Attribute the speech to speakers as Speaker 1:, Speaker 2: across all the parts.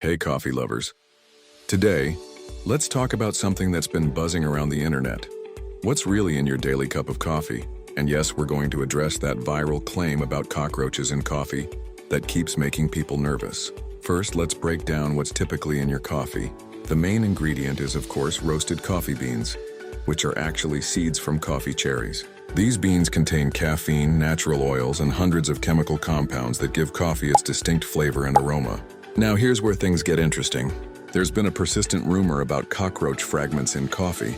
Speaker 1: Hey coffee lovers. Today, let's talk about something that's been buzzing around the internet. What's really in your daily cup of coffee? And yes, we're going to address that viral claim about cockroaches in coffee that keeps making people nervous. First, let's break down what's typically in your coffee. The main ingredient is, of course, roasted coffee beans, which are actually seeds from coffee cherries. These beans contain caffeine, natural oils, and hundreds of chemical compounds that give coffee its distinct flavor and aroma. Now here's where things get interesting. There's been a persistent rumor about cockroach fragments in coffee,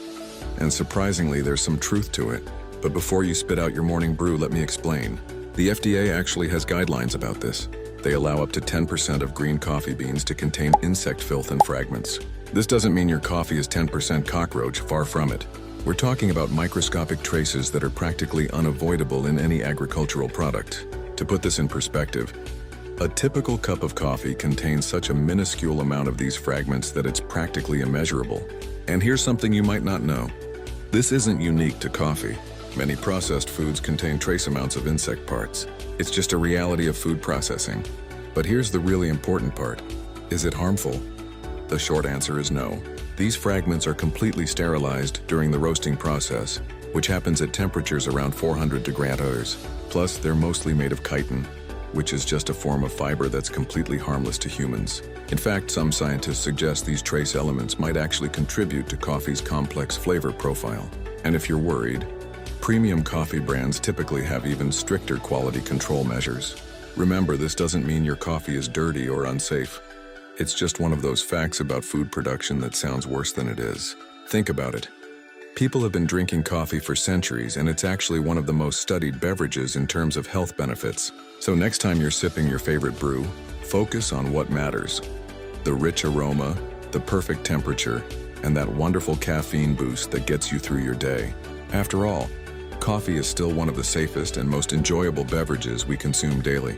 Speaker 1: and surprisingly there's some truth to it. But before you spit out your morning brew, let me explain. The FDA actually has guidelines about this. They allow up to 10% of green coffee beans to contain insect filth and fragments. This doesn't mean your coffee is 10% cockroach, far from it. We're talking about microscopic traces that are practically unavoidable in any agricultural product. To put this in perspective, a typical cup of coffee contains such a minuscule amount of these fragments that it's practically immeasurable. And here's something you might not know. This isn't unique to coffee. Many processed foods contain trace amounts of insect parts. It's just a reality of food processing. But here's the really important part. Is it harmful? The short answer is no. These fragments are completely sterilized during the roasting process, which happens at temperatures around 400 degrees. Plus, they're mostly made of chitin, which is just a form of fiber that's completely harmless to humans. In fact, some scientists suggest these trace elements might actually contribute to coffee's complex flavor profile. And if you're worried, premium coffee brands typically have even stricter quality control measures. Remember, this doesn't mean your coffee is dirty or unsafe. It's just one of those facts about food production that sounds worse than it is. Think about it. People have been drinking coffee for centuries, and it's actually one of the most studied beverages in terms of health benefits. So next time you're sipping your favorite brew, focus on what matters. The rich aroma, the perfect temperature, and that wonderful caffeine boost that gets you through your day. After all, coffee is still one of the safest and most enjoyable beverages we consume daily.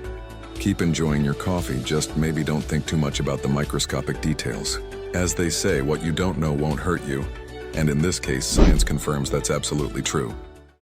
Speaker 1: Keep enjoying your coffee, just maybe don't think too much about the microscopic details. As they say, what you don't know won't hurt you. And in this case, science confirms that's absolutely true.